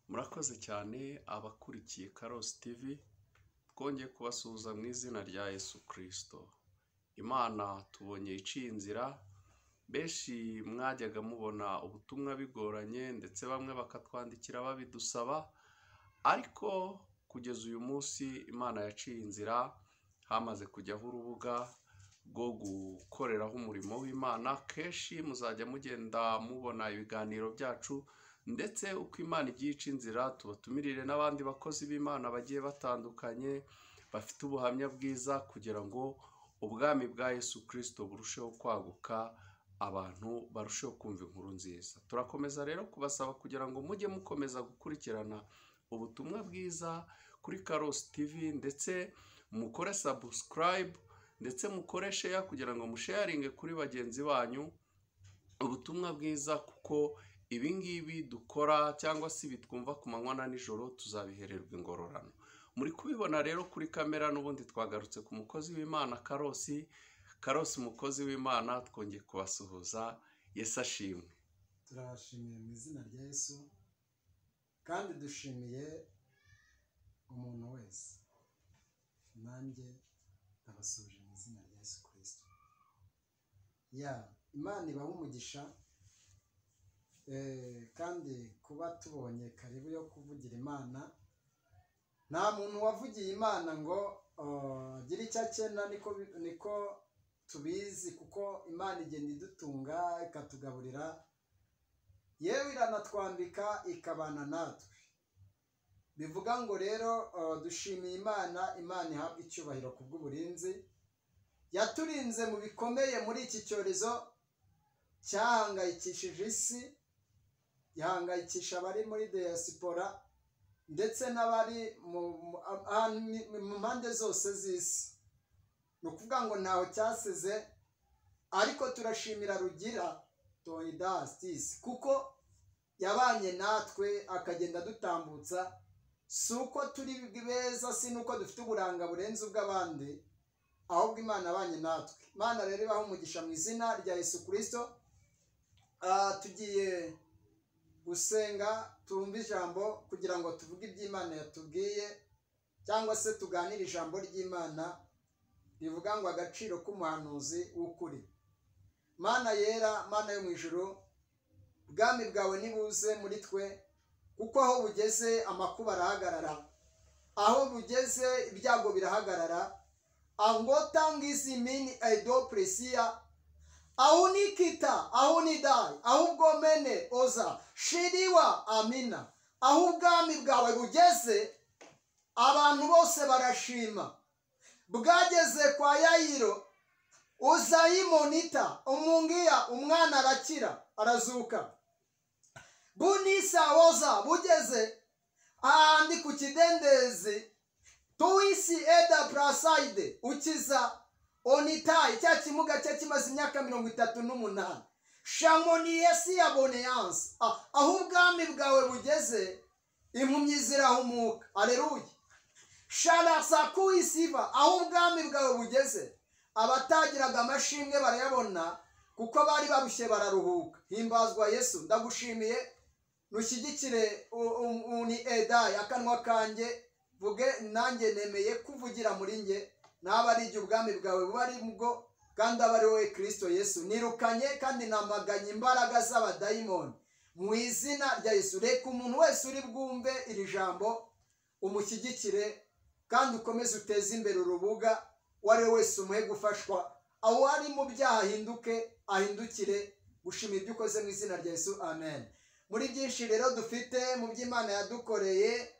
Murakoze cyane abakurikiye Karosi TV, twongeye kubasuhuza mu izina rya Yesu Kristo. Imana tubonye iciye inzira, benshi mwajyaga mubona ubutumwa bigoranye ndetse bamwe bakatwandikira babidusaba, ariko kugeza uyu munsi Imana yaciye inzira, hamaze kujyaho urubuga rwo gukoreraho umurimo w'Imana. Kenshi muzajya mugenda mubona ibiganiro byacu, ndetse uko Imana igiye ica inzira tubatumirire n'abandi bakozi b'Imana bagiye batandukanye bafite ubuhamya bwiza, kugira ngo ubwami bwa Yesu Kristo burusheho kwaguka, abantu barusheho kumva inkuru nziza. Turakomeza rero kubasaba kugira ngo mujye mukomeza gukurikirana ubutumwa bwiza kuri Karosi TV, ndetse mukore subscribe, ndetse mukore share kugira ngo musharinge kuri bagenzi banyu ubutumwa bwiza, kuko ibi ngibi dukora cyangwa se bitwumva ku manywa na nijoro tuzabihererwa ingororano. Muri kubibona rero kuri kamera, n'ubundi twagarutse ku mukozi w'Imana Karosi umukozi w'Imana, twongeye kubasuhuza. Yesu ashimwe. Turabashimiye mu izina rya Yesu, kandi dushimiye umuntu wese. Nanjye ndabasuhuje mu izina rya Yesu Kristo. Imana ibahe umugisha, kandi kuba tubonye karibu yo kuvugira Imana. Nta muntu wavugiye Imana ngo agire icyo akena, niko tubizi, kuko Imana igenda idutunga ikatugaburira, yewe iranatwambika ikabana natwe. Bivuga ngo rero dushimiye Imana ihabwa icyubahiro ku bw'uburinzi yaturinze mu bikomeye muri iki cyorezo cyahangayikishije isi, gihangayikisha abari muri diaspora ndetse n'abari mu mpande zose z'isi. Ni ukuvuga ngo ntaho cyasize, ariko turashimira Rugira Toyidasitisi, kuko yabanye natwe akagenda dutambutsa. Si uko turi beza, si nuko dufite uburanga burenze ubw'abandi, ahubwo Imana abanye natwe. Imana rero ibahe umugisha mu izina rya Yesu Kristo. Tugiye gusenga, tumve ijambo kugira ngo tuvuge iby'Imana yatubwiye, cyangwa se tuganire ijambo ry'Imana rivuga ngo agaciro k'umuhanuzi w'ukuri. Mana yera, Mana yo mu ijuru, ubwami bwawe nibuze muri twe, kuko aho bugeze amakuba arahagarara, aho bugeze ibyago birahagarara. Angota ngizi mini aidopresia au nikita au nidai au gomene oza shiriwa amina. Aho ubwami bwawe bugeze abantu bose barashima. Bwageze kwa Yayiro, uzayimonita umungia, umwana arakira arazuka. Bunisa oza bugeze ahandi ku kidendezi, tuwisi eda prasaide ukiza Onitai, cya kimuga cye kimaze imyaka 38. Shamoni yesi ya boneyanse. Aho ubwami bwawe bugeze impumyi zirahumuka. Aleluya. Sharasaku isiva, aho ubwami bwawe bugeze abatagiraga amashimwe barayabona, kuko bari barushye bararuhuka. Himbazwa Yesu. Ndagushimiye, nushyigikire uni edai akanwa kanjye, vuge nanjye nemeye kuvugira muri nge, naba ari igihe ubwami bwawe buba ari bwo, kandi aba ari wowe Kristo Yesu. Nirukanye kandi namaganye imbaraga z'abadayimoni mu izina rya Yesu. Reka umuntu wese uri bwumve iri jambo umushyigikire, kandi ukomeze uteze imbere urubuga. Uwari we wese umuhe gufashwa, aho ari mu byaha ahindukire gushimira ibyo ukoze mu izina rya Yesu. Amen. Muri byinshi rero dufite mu by'Imana yadukoreye,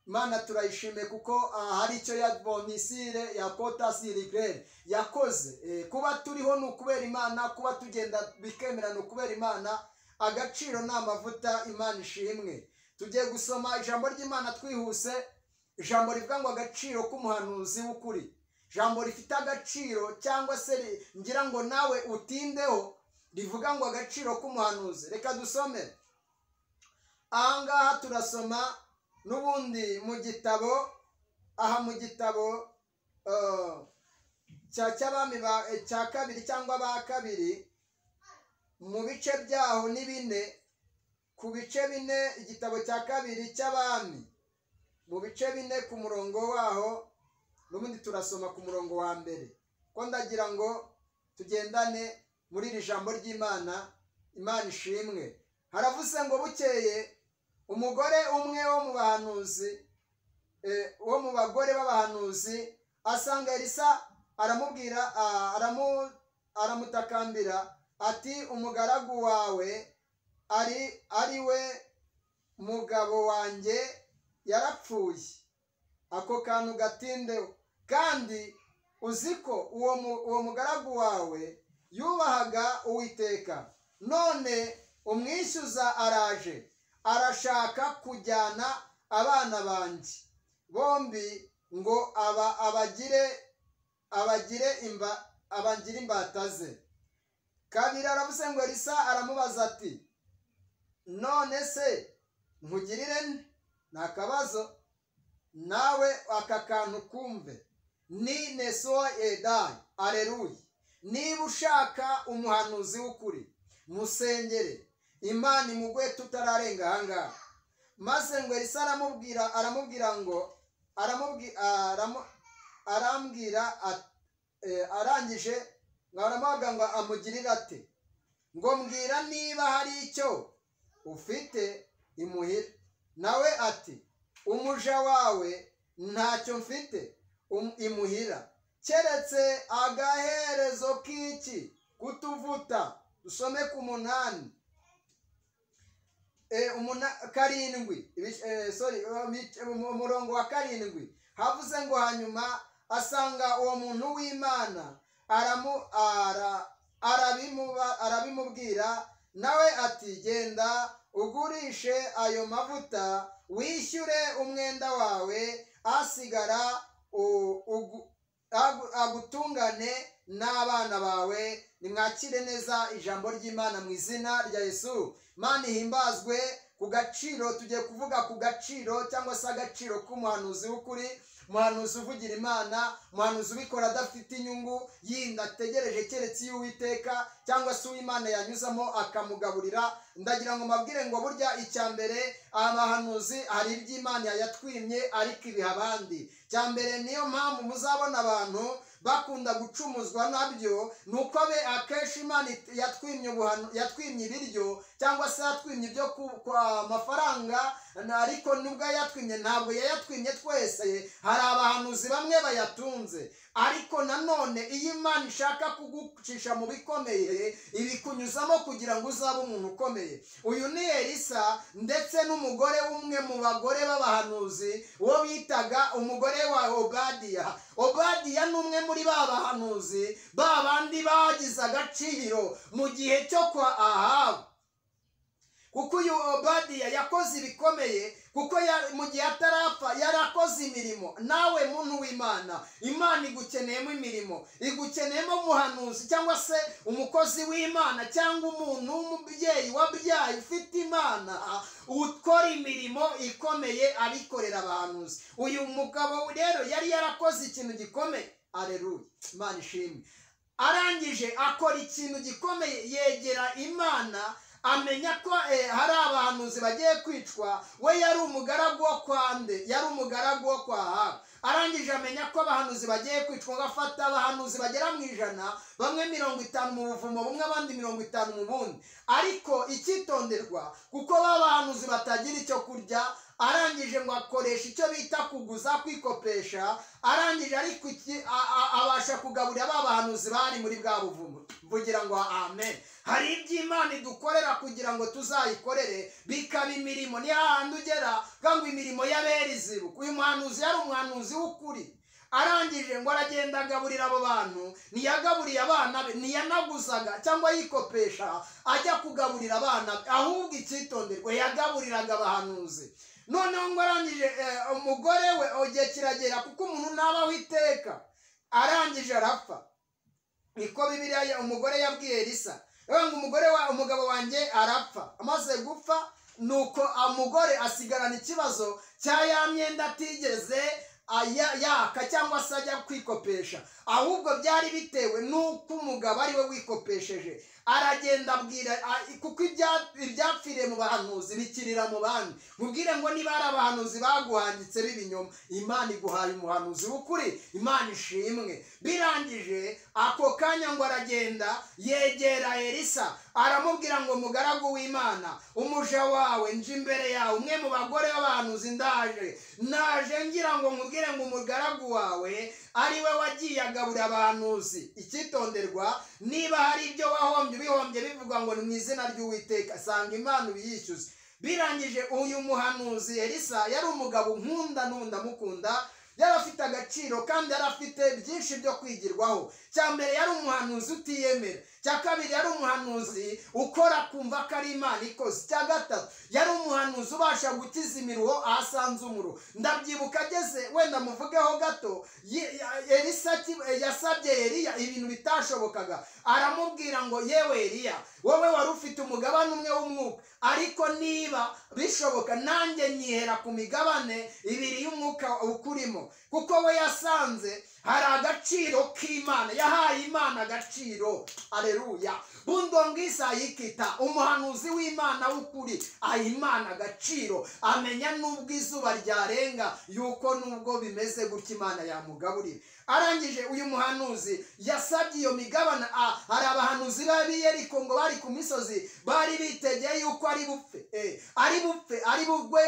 Imana turayishimiye, kuko hari icyo ya bonisire ya potasirikere yakoze. Kuba turiho ni ukubera Imana, kuba tugenda bikemera ni ukubera Imana. Agaciro ni amavuta, Imana ishimwe. Tugiye gusoma ijambo ry'Imana twihuse, ijambo rivuga ngo agaciro k'umuhanuzi w'ukuri. Ijambo rifite agaciro, cyangwa se ngira ngo nawe utindeho, rivuga ngo agaciro k'umuhanuzi. Reka dusome. Ahangaha turasoma n'ubundi mu gitabo, mu gitabo cy'abami cya kabiri cyangwa ba kabiri, mu bice byaho ni 4, ku bice bine igitabo cya kabiri cy'Abami mu bice bine ku murongo waho, n'ubundi turasoma ku murongo wa mbere, ko ndagira ngo tugendane muri iri jambo ry'Imana. Imana ishimwe. Haravuze ngo bukeye umugore umwe wo mu bahanuzi, wo mu bagore b'abahanuzi, asanga Elisa, aramubwira, aramutakambira ati umugaragu wawe ari we mugabo wanjye yarapfuye, ako kantu gatindeho, kandi uzi ko uwo mugaragu wawe yubahaga Uwiteka, none umwishyuza araje arashaka kujyana abana banjye bombi ngo abagire imbata ze. Kabiri aravuze ngo Elisa aramubaza ati none se nkugirire nte? Nta kabazo, nawe aka kantu kumve, ni neso edayi. Aleluya. Niba ushaka umuhanuzi w'ukuri, musengere Imana imugwe tutararenga ahangaha. Maze ngo Elisa arangije ngo aramubaga ngo amugirire ate, ngo mbwira niba hari icyo ufite imuhira. Nawe ati umuja wawe ntacyo mfite imuhira keretse agaherezo k'iki kutuvuta. Dusome ku munani umurongo wa 7 havuze ngo hanyuma asanga uwo muntu w'Imana arabimubwira, nawe ati genda ugurishe ayo mavuta wishyure umwenda wawe, asigara agutungane n'abana bawe. Nimwakire neza ijambo ry'Imana mu izina rya Yesu. Imana ihimbazwe. Ku gaciro, tugiye kuvuga ku gaciro cyangwa se agaciro k'umuhanuzi w'ukuri, umuhanuzi uvugira Imana, umuhanuzi ubikora adafite inyungu yindi ategereje keretse y'Uwiteka cyangwa se uw'Imana yanyuzamo akamugaburira. Ndagira ngo mbabwire ngo burya icya mbere, abahanuzi hari iby'Imana yatwimye ariko ibiha abandi. Cya mbere niyo mpamvu muzabona abantu bakunda gucumuzwa nabyo, nuko akenshi Imana yatwimye ibiryo cyangwa se yatwimye ibyo kwa mafaranga, ariko nubwo yatwimye ntabwo yayatwimye twese. Hari abahanuzi bamwe bayatunze, ariko nanone iyo Imana ishaka kugucisha mu bikomeye ibikunyuzamo kugira ngo uzabe umuntu ukomeye. Uyu ni Elisa ndetse n'umugore umwe mu bagore b'abahanuzi, uwo bitaga umugore wa Obadiya. Obadiya ni umwe muri ba bahanuzi babandi bagize agaciro mu gihe cyo kwa Ahabu, kuko uyu Obadiya yakoze ibikomeye, kuko mu gihe atarapfa yarakoze imirimo. Nawe muntu w'Imana, Imana igukeneyemo imirimo, igukeneyemo umuhanuzi cyangwa se umukozi w'Imana cyangwa umuntu w'umubyeyi wabyaye ufite Imana ukora imirimo ikomeye abikorera abahanuzi. Uyu mugabo rero yari yarakoze ikintu gikomeye. Aleluya. Imana ishimwe. Arangije akora ikintu gikomeye, yegera Imana, amenya ko hari abahanuzi bagiye kwicwa. We yari umugaragu wo kwa nde? Yari umugaragu wo kwa Ahabu. Arangije amenya ko abahanuzi bagiye kwicwa, agafata abahanuzi bagera mu 100, bamwe 50 mu buvumo bumwe, abandi 50 mu bundi. Ariko icyitonderwa, kuko babahanuzi batagira icyo kurya, arangije ngo akoresha icyo bita kuguza, kwikopesha. Arangije ariko abasha kugaburira babahanuzi bari muri bwa buvumo. Mvugira ngo amen. Hari iby'Imana idukorera kugira ngo tuzayikorere bikaba imirimo. Ni hahandi ugera ngo imirimo y'Aberizibu. Uyu muhanuzi yari umuhanuzi w'ukuri. Arangije ngo aragenda agaburira abo bantu. Ntiyagaburiye abana be, ntiyanaguzaga cyangwa yikopesha ajya kugaburira abana be, ahubwo icyitonderwa yagaburiraga abahanuzi. Noneho ngo arangije umugore we ogiye kiragera, kuko umuntu ntabaho iteka. Arangije arapfa. Niko Bibiliya umugore yabwiye Elisa, ngo umugabo wanjye arapfa. Amaze gupfa, nuko umugore asigarana ikibazo cya ya myenda atigeze yaka cyangwa se ajya kwikopesha, ahubwo byari bitewe nuko umugabo ari we wikopesheje. aragenda abwira kuko ibyapfiriye mu bahanuzi bikirira mu bandi. mubwire ngo niba ari abahanuzi baguhangitse b'ibinyoma, Imana iguhaye umuhanuzi w'ukuri, Imana ishimwe. birangije ako kanya ngo aragenda yegera Elisa aramubwira ngo mugaragu w'Imana, umuja wawe nje imbere yawe, umwe mu bagore b'abahanuzi naje ngira ngo nkubwire ngo umugaragu wawe ari we wagiye agaburira abahanuzi. icyitonderwa, niba hari ibyo wahombye bihombye bivugwa ngo ni mu izina ry'Uwiteka, sanga Imana ubiyishyuze. birangije uyu muhanuzi Elisa yari umugabo nkunda ndamukunda, yari afite agaciro kandi yari afite byinshi byo kwigirwaho. cya mbere yari umuhanuzi utiyemera, cya kabiri yari umuhanuzi ukora kumva ko ari Imana ikoze, cya gatatu yari umuhanuzi ubasha gukiza imiruho ahasanze umuruho. ndabyibuka ageze, wenda muvugeho gato, Elisa yasabye Eliya ibintu bitashobokaga. aramubwira ngo yewe Eliya, wowe wari ufite umugabane umwe w'umwuka, ariko niba bishoboka nanjye nyihera ku migabane ibiri y'umwuka ukurimo, kuko we yasanze hari agaciro k'Imana, yahaye Imana agaciro. Aleluya. bundongisa yikita umuhanuzi w'Imana w'ukuri aha Imana agaciro, amenya nubwo izuba ryarenga yuko nubwo bimeze gutya Imana yamugaburira. arangije uyu muhanuzi yasabye iyo migabane. hari abahanuzi b'Iyeriko ngo bari ku misozi, bari bitegeye yuko ari bupfe ari bugwe,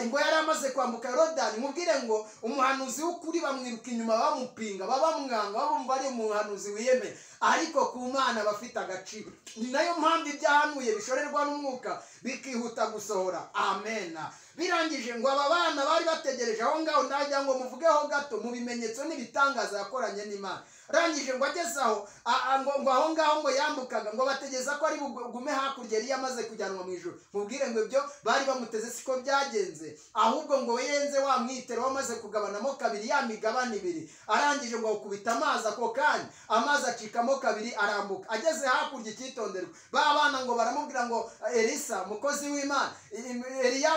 ngo yari amaze kwambuka Yorodani. mubwire ngo umuhanuzi w'ukuri bamwiruka inyuma, bamupinga, babamwanga, babumva ari umuhanuzi wiyemera, ariko ku Mana bafite agaciro. ni nayo mpamvu ibyahanuye bishorerwa n'umwuka bikihuta gusohora. amena. birangije ngo aba bana bari bategereje aho ngaho, ndagira ngo muvugeho gato mu bimenyetso n'ibitangaza yakoranye n'Imana. arangije ngo ageze aho ngo aho ngaho ngo yambukaga, ngo bategeza ko ari bugume hakurya yari yamaze kujyanwa mu ijuru. mubwire ngo ibyo bari bamuteze siko byagenze, ahubwo ngo yenze wa mwitero wamaze kugabanamo kabiri ya migabane ibiri. arangije ngo akubita amazi, ako kanya amazi acikamo kabiri, arambuka. ageze hakurya, icyitonderwa, ba bana ngo baramubwira ngo Elisa mukozi w'Imana, Eliya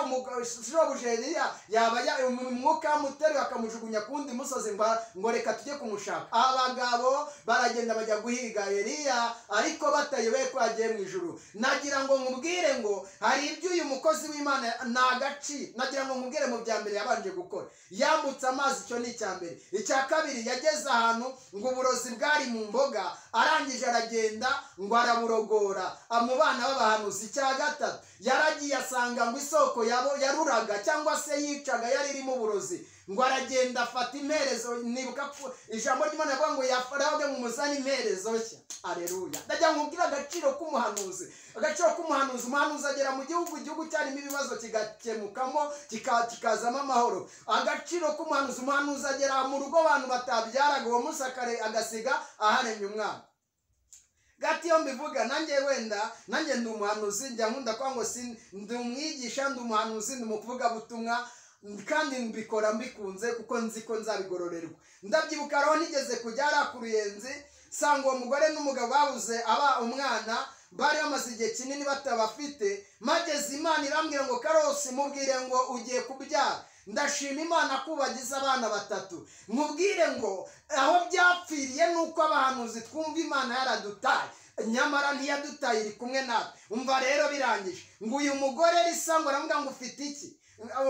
shobuja Eliya yaba umwuka yamuteruye akamujugunya ku wundi musozi, ngo reka tujye kumushaka. abagabo baragenda bajya guhiga Eliya, ariko batayobeye ko yagiye mu ijuru. nagira ngo nkubwire ngo hari ibyo uyu mukozi w'Imana nagaci, nagira ngo nkubwire mu bya mbere yabanje gukora, yambutse amazi. icyo ni icya mbere. icya kabiri, yageze ahantu ngo uburozi bwari mu mboga, arangije aragenda ngo araburogora mu bana b'abahanuzi. icya gatatu, yaragiye asanga ngo isoko yaruraga cyangwa se yicaga yari irimo uburozi, ngo aragenda afata imperezo. nibuka ijambo ry'Imana rivuga ngo yafaraga mu muzani imperezo nshya. Aleluya. ndagira ngo nkubwire agaciro k'umuhanuzi. agaciro k'umuhanuzi, umuhanuzi agera mu igihugu cyarimo ibibazo kigakemukamo, kikazamo amahoro. agaciro k'umuhanuzi, umuhanuzi agera mu rugo abantu batabyaraga, uwo munsi agasiga aharemye umwana. gati iyo mbivuga nanjye, wenda nanjye ndi umuhanuzi, njya nkunda kwa ngo ndi umwigisha, ndi umuhanuzi, ndi umuvugabutumwa, kandi mbikora mbikunze kuko nzi ko nzabigororerwa. ndabyibuka aho nigeze kujya ari ku Ruyenzi, sanga uwo mugore n'umugabo babuze umwana, bari bamaze igihe kinini batabafite. mageze Imana irambwira ngo Karosi, mubwire ngo ugiye kubyara. ndashima Imana ko bagize abana batatu. mubwire ngo aho byapfiriye nuko abahanuzi twumva Imana yaradutaye, nyamara ntiyadutaye, iri kumwe natwe. umva rero birangije ngo uyu mugore Elisa ngo aramubwira ngo ufite iki?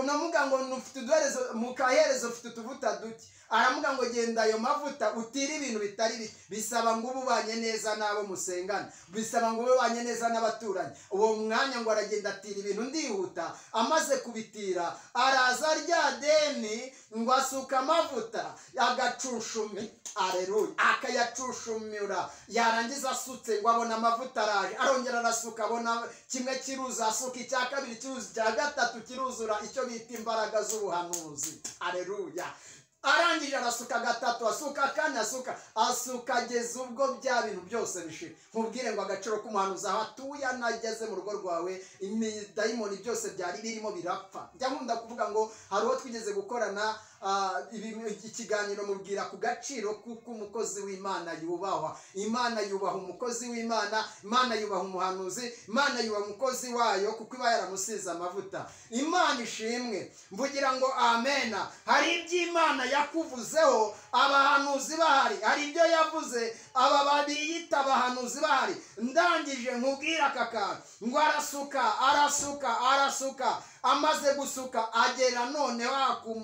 namuga ngo nufite uduherezo mu kaherezo, ufite utuvuta duke. aramuga ngo genda ayo mavuta utire ibintu bitari bike. bisaba ngo ubanye neza n'abo musengana, bisaba ngo ubanye neza n'abaturanyi. uwo mwanya ngo aragenda atira ibintu ndihuta. amaze kubitira, araza rya deni ngo asuka amavuta agacushumi. Aleluya. akayacushumura. yarangiza asutse ngo abona amavuta araje, arongera arasuka, abona kimwe kiruza, asuka icya kabiri kiruza, icya gatatu kiruzura, icyo bita imbaraga z'ubuhanuzi. Aleluya. arangije arasuka gatatu, asuka kane, asuka ageze ubwo bya bintu byose bishira. nkubwire ngo agaciro k'umuhanuzi aho atuye, anageze mu rugo rwawe, imidayimoni byose byari birimo birapfa. njya nkunda kuvuga ngo hari uwo twigeze gukorana ikiganiro mubwira ku gaciro k'umukozi w'Imana yubahwa. Imana yubaha umukozi w'Imana, Imana yubaha umuhanuzi, Imana yubaha umukozi wayo kuko iba yaramusize amavuta. Imana ishimwe, mvugira ngo amena. Hari iby'Imana yakuvuzeho abahanuzi bahari, hari ibyo yavuze aba babiyita abahanuzi bahari. Ndangije nkubwira aka kantu ngo arasuka amaze gusuka agera none ku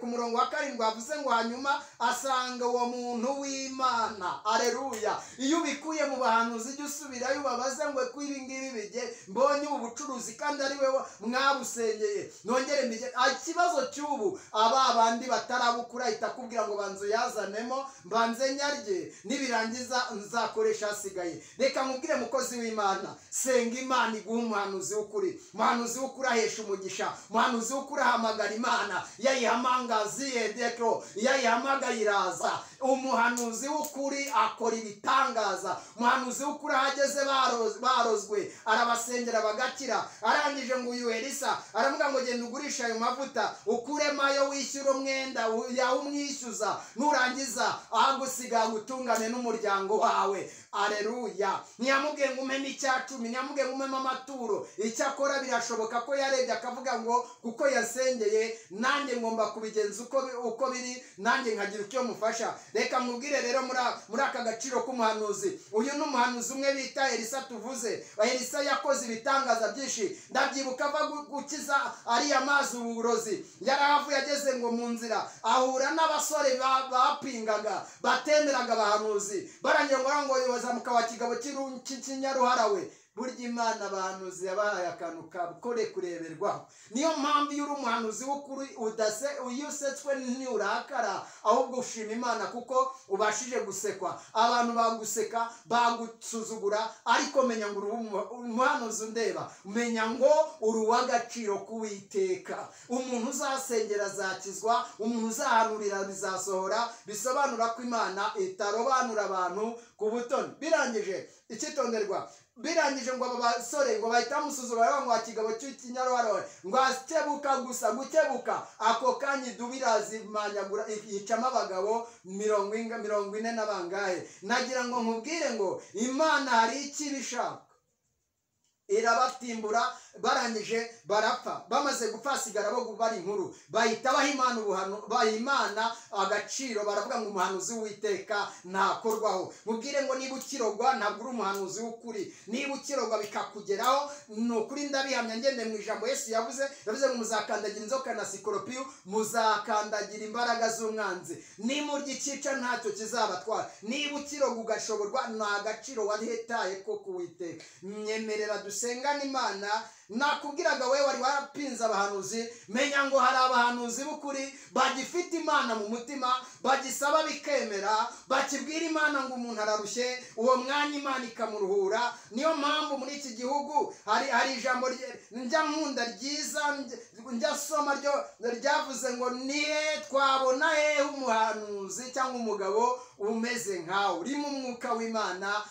murongo wa 7 avuze ngo hanyuma asanga uwo muntu w'Imana. Aleluya. Iyo ubikuye mu bahanuzi jya usubirayo ubabaze ngo ko ibi ngibi bige mbonye ubu bucuruzi kandi ari wewe mwabusengeye. Nongere mbige ikibazo cy'ubu abandi batarabukura ahita kubwira ngo banzu yazanemo mbanze nyarye nibirangiza nzakoresha hasigaye. Reka mubwire mukozi w'Imana, senga Imana iguha umuhanuzi w'ukuri. Umuhanuzi w'ukuri ahesha umugisha. Umuhanuzi w'ukuri ahamagara Imana, yayihamangaziye dekro, yayihamagaye iraza. Umuhanuzi w'ukuri akora ibitangaza. Umuhanuzi w'ukuri ahageze barozwe arabasengera bagakira. Arangije ngo uyu Elisa aravuga ngo genda ugurisha ayo mavuta ukuremo ayo wishyura umwenda yawumwishyuza, nurangiza ahagusiga gutungane n'umuryango wawe. Aleluya. Ntiyamubwiye ngo umeme icyacumi, ntiyamubwiye ngo umeme amaturo. Icyakora birashoboka ko yarebye akavuga ngo kuko yasengeye nanjye ngomba kubigenza uko biri, nanjye nkagira icyo mufasha. Reka mubwire rero muri aka gaciro k'umuhanuzi. Uyu ni umuhanuzi umwe bita Elisa tuvuze. Elisa yakoze ibitangaza byinshi. Ndabyibuka ava gukiza ariya mazi uburozi. Yarahavuye ageze ngo mu nzira ahura n'abasore bapingaga batemeraga abahanuzi. Barangira ngo yozamuka wa kigabo cy'Inyaruharawe. Burya Imana abahanuzi yabahaye akantu kabukore kureberwaho. Niyo mpamvu iyo uri umuhanuzi w'ukuri uyusetswe ntiurakara, ahubwo ushima Imana kuko ubashije gusekwa. Abantu baguseka bagusuzugura, ariko menya ngo uri umuhanuzi undeba, menya ngo uri uw'agaciro k'Uwiteka. Umuntu uzasengera azakizwa, umuntu uzahanurira bizasohora. Bisobanura ko Imana itarobanura abantu ku butoni. Birangije icyitonderwa, birangije ngo aba basore ngo bahita bamusuzugura ngo akigabo cy'Inyaruharawe ngo akebuka gusa gukebuka ako kanyi dubirazi manyagura yicama abagabo 40 na bangahe. Nagira ngo nkubwire ngo Imana hari ikibishaka irabatimbura. Barangije barapfa, bamaze gupfa sigara bo bari inkuru, bahita bahimana agaciro. Baravuga ngo umuhanuzi w'Uwiteka ntakorwaho. Mubwire ngo niba ukirogwa ntabwo uri umuhanuzi w'ukuri. Niba ukirogwa bikakugeraho n'ukuri ndabihamya ngende mu ijambo Yesu yavuze ngo muzakandagira inzoka na sikoropiyo, muzakandagira imbaraga z'umwanzi, nimurya icyica ntacyo kizabatwara. Niba ukirogwa ugashoborwa nta gaciro warihetaye ko k'Uwiteka. Myemerera dusengane Imana. Nakubwiraga wewe wari warapinze abahanuzi, menya ngo hari abahanuzi b'ukuri bagifite Imana mu mutima, bagisaba bikemera, bakibwira Imana ngo umuntu ararushye, uwo mwanya Imana ikamuruhura. Niyo mpamvu muri iki gihugu hari ijambo njya nkunda ryiza njya soma ryavuze ngo nihe twabona hehe umuhanuzi cyangwa umugabo umeze nkawe, uri mu mwuka w'Imana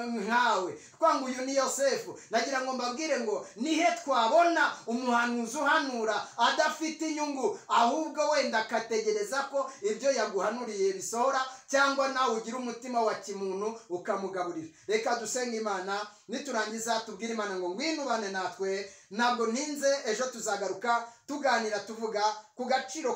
nkawe. Twangu uyu ni Yosefu. Nagira ngo mbabwire ngo nihe twabona umuhanuzi uhanura adafite inyungu, ahubwo wenda akategereza ko ibyo yaguhanuriye bisohora, cyangwa nawe ugira umutima wa kimuntu ukamugaburira. Reka dusenge Imana, niturangiza tubwire Imana ngo ngwinubane natwe. Ntabwo ninze, ejo tuzagaruka tuganira tuvuga ku gaciro